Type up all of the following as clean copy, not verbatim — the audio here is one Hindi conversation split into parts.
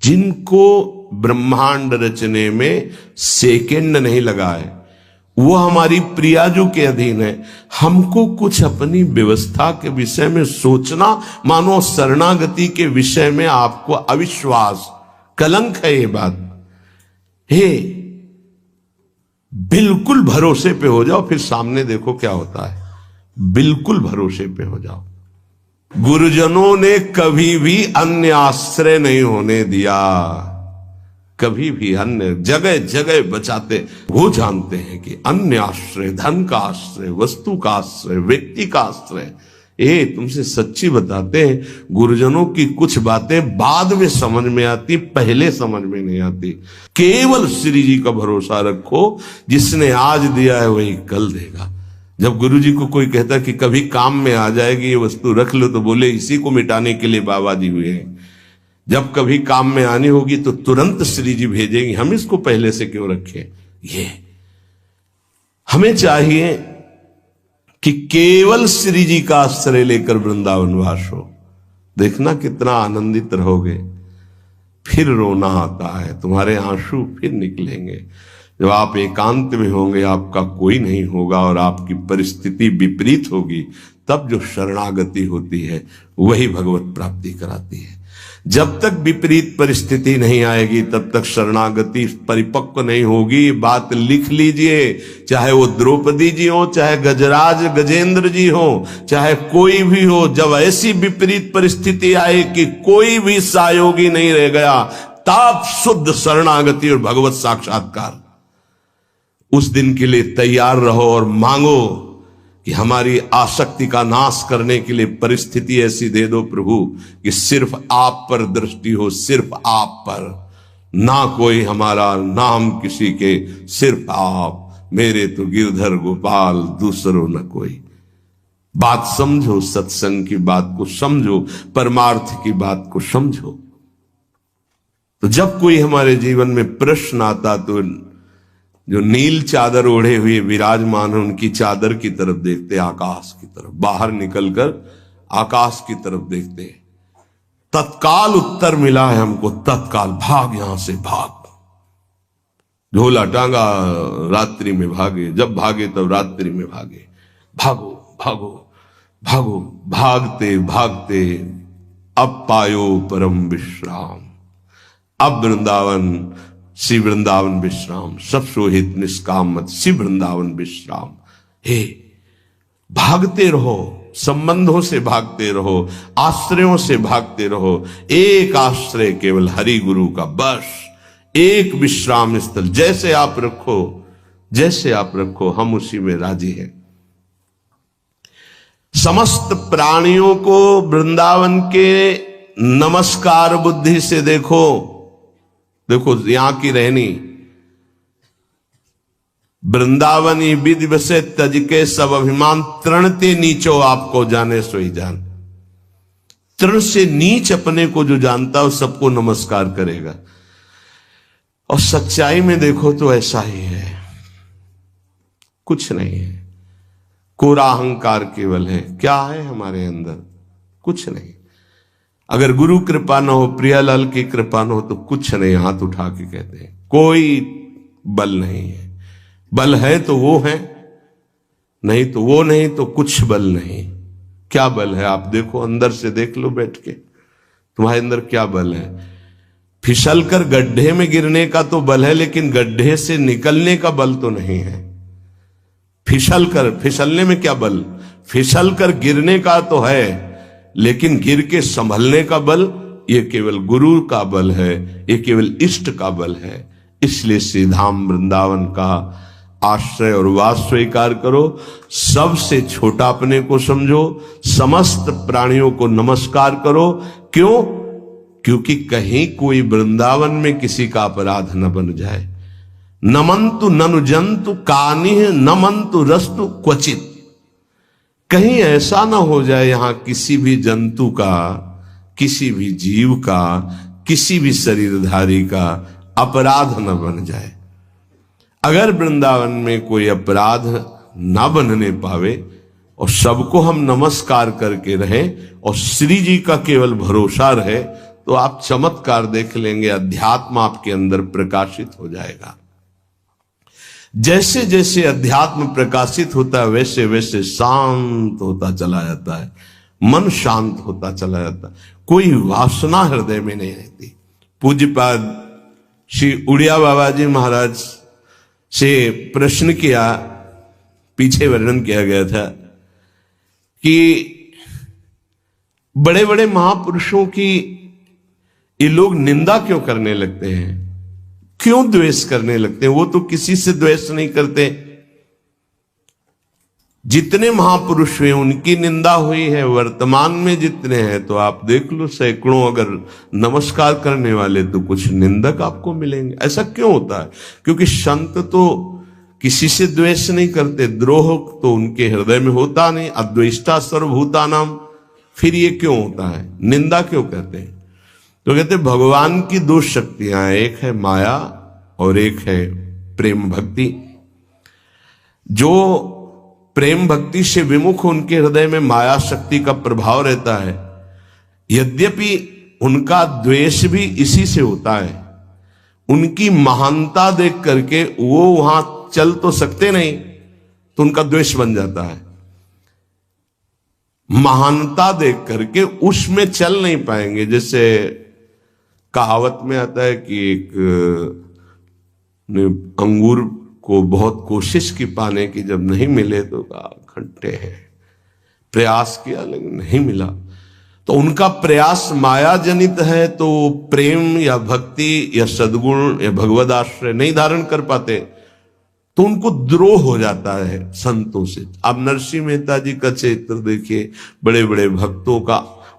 जिनको ब्रह्मांड रचने में सेकंड नहीं लगा है, वो हमारी प्रियाजू के अधीन है। हमको कुछ अपनी व्यवस्था के विषय में सोचना, मानो शरणागति के विषय में आपको अविश्वास, कलंक है ये बात। हे, बिल्कुल भरोसे पे हो जाओ, फिर सामने देखो क्या होता है। बिल्कुल भरोसे पे हो जाओ। गुरुजनों ने कभी भी अन्य आश्रय नहीं होने दिया, कभी भी अन्य जगह जगह बचाते। वो जानते हैं कि अन्य आश्रय, धन का आश्रय, वस्तु का आश्रय, व्यक्ति का आश्रय। तुमसे सच्ची बताते हैं, गुरुजनों की कुछ बातें बाद में समझ में आती, पहले समझ में नहीं आती। केवल श्री जी का भरोसा रखो, जिसने आज दिया है वही कल देगा। जब गुरु जी को कोई कहता कि कभी काम में आ जाएगी ये वस्तु, रख लो, तो बोले इसी को मिटाने के लिए बाबा जी हुए हैं। जब कभी काम में आनी होगी तो तुरंत श्री जी भेजेंगे, हम इसको पहले से क्यों रखें। ये हमें चाहिए कि केवल श्री जी का आश्रय लेकर वृंदावन वास हो। देखना कितना आनंदित रहोगे। फिर रोना आता है, तुम्हारे आंसू फिर निकलेंगे। जब आप एकांत में होंगे, आपका कोई नहीं होगा और आपकी परिस्थिति विपरीत होगी, तब जो शरणागति होती है वही भगवत प्राप्ति कराती है। जब तक विपरीत परिस्थिति नहीं आएगी तब तक शरणागति परिपक्व नहीं होगी। बात लिख लीजिए, चाहे वो द्रौपदी जी हो, चाहे गजराज गजेंद्र जी हो, चाहे कोई भी हो, जब ऐसी विपरीत परिस्थिति आए कि कोई भी सहयोगी नहीं रह गया, तब शुद्ध शरणागति और भगवत साक्षात्कार। उस दिन के लिए तैयार रहो और मांगो कि हमारी आसक्ति का नाश करने के लिए परिस्थिति ऐसी दे दो प्रभु कि सिर्फ आप पर दृष्टि हो, सिर्फ आप पर, ना कोई हमारा, ना हम किसी के, सिर्फ आप। मेरे तो गिरधर गोपाल, दूसरों न कोई। बात समझो, सत्संग की बात को समझो, परमार्थ की बात को समझो। तो जब कोई हमारे जीवन में प्रश्न आता तो जो नील चादर ओढ़े हुए विराजमान है, उनकी चादर की तरफ देखते, आकाश की तरफ। बाहर निकलकर आकाश की तरफ देखते। तत्काल उत्तर मिला है हमको, तत्काल भाग, यहां से भाग। झोला टांगा, रात्रि में भागे, जब भागे तब रात्रि में भागे। भागो भागो भागो, भागते भागते अब पायो परम विश्राम। अब वृंदावन, श्री वृंदावन विश्राम, सब सोहित निष्काम मत, श्री वृंदावन विश्राम। हे, भागते रहो, संबंधों से भागते रहो, आश्रयों से भागते रहो। एक आश्रय केवल हरि गुरु का, बस एक विश्राम स्थल। जैसे आप रखो, जैसे आप रखो, हम उसी में राजी हैं। समस्त प्राणियों को वृंदावन के नमस्कार बुद्धि से देखो। देखो यहां की रहनी, वृंदावनी विधि बसे तज के सब अभिमान, तृणते नीचो आपको जाने सोई जान। तृण से नीच अपने को जो जानता है सबको नमस्कार करेगा। और सच्चाई में देखो तो ऐसा ही है, कुछ नहीं है। कोरा अहंकार केवल है। क्या है हमारे अंदर? कुछ नहीं। अगर गुरु कृपा न हो, प्रियालाल की कृपा न हो, तो कुछ नहीं। हाथ उठा के कहते हैं कोई बल नहीं है। बल है तो वो है, नहीं तो वो नहीं, तो कुछ बल नहीं। क्या बल है? आप देखो, अंदर से देख लो बैठ के, तुम्हारे अंदर क्या बल है। फिसल कर गड्ढे में गिरने का तो बल है, लेकिन गड्ढे से निकलने का बल तो नहीं है। फिसलने में क्या बल? फिसल कर गिरने का तो है, लेकिन गिर के संभलने का बल, ये केवल गुरु का बल है, ये केवल इष्ट का बल है। इसलिए श्री धाम वृंदावन का आश्रय और वास स्वीकार करो। सबसे छोटा अपने को समझो, समस्त प्राणियों को नमस्कार करो। क्यों? क्योंकि कहीं कोई वृंदावन में किसी का अपराध न बन जाए। नमंतु ननु जंतु कानिह नमंतु रस्तु क्वचित। कहीं ऐसा ना हो जाए यहां किसी भी जंतु का, किसी भी जीव का, किसी भी शरीरधारी का अपराध न बन जाए। अगर वृंदावन में कोई अपराध ना बनने पावे और सबको हम नमस्कार करके रहें और श्री जी का केवल भरोसा रहे, तो आप चमत्कार देख लेंगे, अध्यात्म आपके अंदर प्रकाशित हो जाएगा। जैसे जैसे अध्यात्म प्रकाशित होता है वैसे वैसे शांत होता चला जाता है, मन शांत होता चला जाता है, कोई वासना हृदय में नहीं रहती। पूज्यपाद श्री उड़िया बाबा जी महाराज से प्रश्न किया, पीछे वर्णन किया गया था कि बड़े बड़े महापुरुषों की ये लोग निंदा क्यों करने लगते हैं, क्यों द्वेष करने लगते हैं? वो तो किसी से द्वेष नहीं करते। जितने महापुरुष हुए उनकी निंदा हुई है, वर्तमान में जितने हैं तो आप देख लो सैकड़ों अगर नमस्कार करने वाले तो कुछ निंदक आपको मिलेंगे। ऐसा क्यों होता है? क्योंकि संत तो किसी से द्वेष नहीं करते, द्रोह तो उनके हृदय में होता नहीं, अद्वेष्टा सर्वभूतानाम। फिर ये क्यों होता है, निंदा क्यों कहते हैं? तो कहते भगवान की दो शक्तियां हैं, एक है माया और एक है प्रेम भक्ति। जो प्रेम भक्ति से विमुख उनके हृदय में माया शक्ति का प्रभाव रहता है, यद्यपि उनका द्वेष भी इसी से होता है। उनकी महानता देख करके वो वहां चल तो सकते नहीं, तो उनका द्वेष बन जाता है। महानता देख करके उसमें चल नहीं पाएंगे। जैसे कहावत में आता है कि एक अंगूर को बहुत कोशिश की पाने की, जब नहीं मिले तो खट्टे हैं, प्रयास किया लेकिन नहीं मिला। तो उनका प्रयास माया जनित है, तो प्रेम या भक्ति या सद्गुण या भगवद आश्रय नहीं धारण कर पाते, तो उनको द्रोह हो जाता है संतों से। अब नरसिंह मेहता जी का चरित्र देखिए, बड़े बड़े भक्तों का,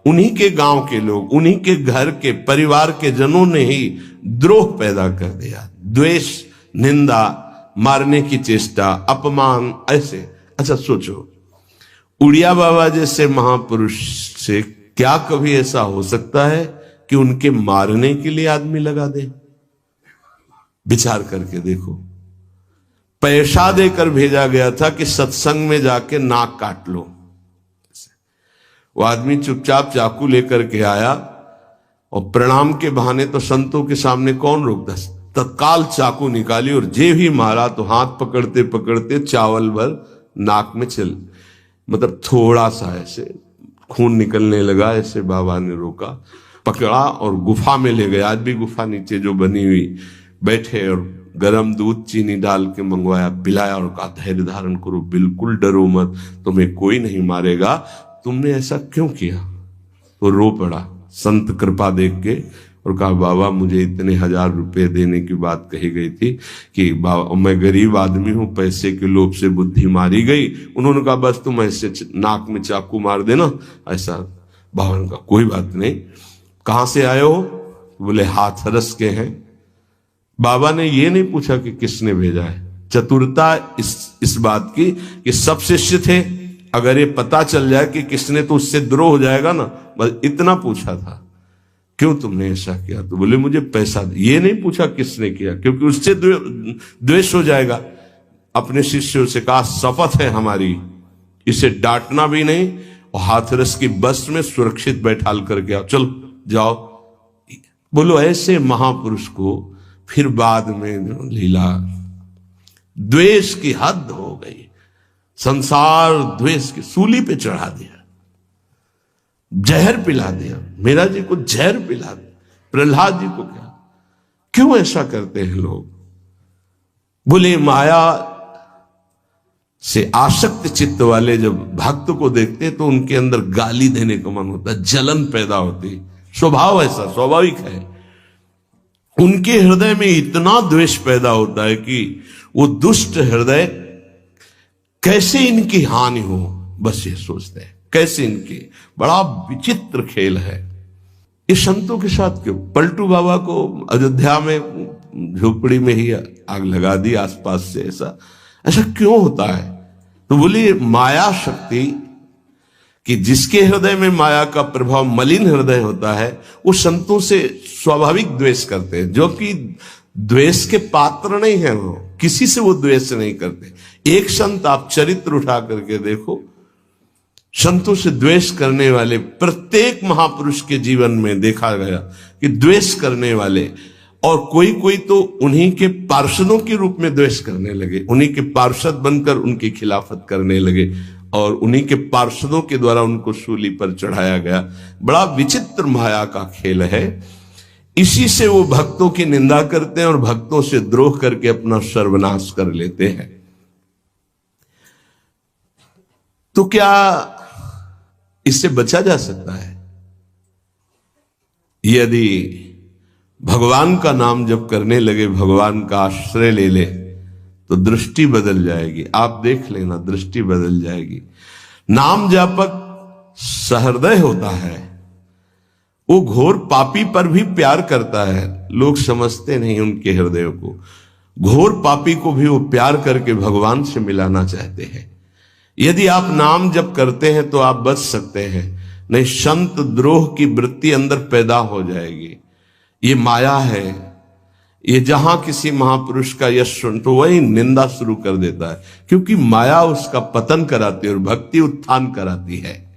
उन्हीं के गांव के लोग, उन्हीं के घर के परिवार के जनों ने ही द्रोह पैदा कर दिया। द्वेष, निंदा, मारने की चेष्टा, अपमान, ऐसे। अच्छा सोचो, उड़िया बाबा जैसे महापुरुष से क्या कभी ऐसा हो सकता है कि उनके मारने के लिए आदमी लगा दे? विचार करके देखो। पैसा देकर भेजा गया था कि सत्संग में जाके नाक काट लो। वो आदमी चुपचाप चाकू लेकर के आया और प्रणाम के बहाने तो संतों के सामने कौन रोकता, तत्काल चाकू निकाली और जे भी मारा तो हाथ पकड़ते पकड़ते चावल भर नाक में चल, मतलब थोड़ा सा ऐसे खून निकलने लगा। ऐसे बाबा ने रोका, पकड़ा और गुफा में ले गए। आज भी गुफा नीचे जो बनी हुई, बैठे और गरम दूध चीनी डाल के मंगवाया, पिलाया और कहा धैर्य धारण करो, बिल्कुल डरो मत, तुम्हें कोई नहीं मारेगा, तुमने ऐसा क्यों किया? तो रो पड़ा संत कृपा देख के और कहा बाबा मुझे इतने 1000 रुपए देने की बात कही गई थी कि बाबा मैं गरीब आदमी हूं, पैसे के लोभ से बुद्धि मारी गई। उन्होंने कहा बस तुम ऐसे नाक में चाकू मार देना। ऐसा बाबा ने कहा कोई बात नहीं। कहां से आए हो? बोले हाथरस के हैं। बाबा ने ये नहीं पूछा कि किसने भेजा है। चतुरता इस बात की कि सब शिष्य थे, अगर ये पता चल जाए कि किसने तो उससे द्रोह हो जाएगा ना, बस इतना पूछा था क्यों तुमने ऐसा किया? तो बोले मुझे पैसा दे। ये नहीं पूछा किसने किया, क्योंकि उससे द्वेष हो जाएगा। अपने शिष्यों से कहा शपथ है हमारी, इसे डांटना भी नहीं और हाथरस की बस में सुरक्षित बैठाल करके आओ, चल जाओ। बोलो ऐसे महापुरुष को फिर बाद में लीला, द्वेष की हद हो गई, संसार द्वेष की सूली पे चढ़ा दिया, जहर पिला दिया। मीरा जी को जहर पिला दिया, प्रहलाद जी को क्या? क्यों ऐसा करते हैं लोग? बोले माया से आसक्त चित्त वाले जब भक्त को देखते तो उनके अंदर गाली देने का मन होता है, जलन पैदा होती, स्वभाव ऐसा स्वाभाविक है। उनके हृदय में इतना द्वेष पैदा होता है कि वो दुष्ट हृदय कैसे इनकी हानि हो, बस ये सोचते हैं कैसे इनकी। बड़ा विचित्र खेल है। इस संतों के साथ क्यों? पलटू बाबा को अयोध्या में झोपड़ी में ही आग लगा दी आसपास से, ऐसा क्यों होता है? तो बोलिए माया शक्ति कि जिसके हृदय में माया का प्रभाव, मलिन हृदय होता है, वो संतों से स्वाभाविक द्वेष करते हैं, जो कि द्वेष के पात्र नहीं है। वो किसी से वो द्वेष नहीं करते। एक संत आप चरित्र उठा करके देखो, संतों से द्वेष करने वाले प्रत्येक महापुरुष के जीवन में देखा गया कि द्वेष करने वाले, और कोई कोई तो उन्हीं के पार्षदों के रूप में द्वेष करने लगे, उन्हीं के पार्षद बनकर उनकी खिलाफत करने लगे और उन्हीं के पार्षदों के द्वारा उनको सूली पर चढ़ाया गया। बड़ा विचित्र माया का खेल है। इसी से वो भक्तों की निंदा करते हैं और भक्तों से द्रोह करके अपना सर्वनाश कर लेते हैं। तो क्या इससे बचा जा सकता है? यदि भगवान का नाम जप करने लगे, भगवान का आश्रय ले ले, तो दृष्टि बदल जाएगी। आप देख लेना, दृष्टि बदल जाएगी। नाम जापक सहृदय होता है, वो घोर पापी पर भी प्यार करता है। लोग समझते नहीं उनके हृदय को। घोर पापी को भी वो प्यार करके भगवान से मिलाना चाहते हैं। यदि आप नाम जप करते हैं तो आप बच सकते हैं, नहीं संत द्रोह की वृत्ति अंदर पैदा हो जाएगी। ये माया है। ये जहां किसी महापुरुष का यश सुन तो वही निंदा शुरू कर देता है, क्योंकि माया उसका पतन कराती है और भक्ति उत्थान कराती है।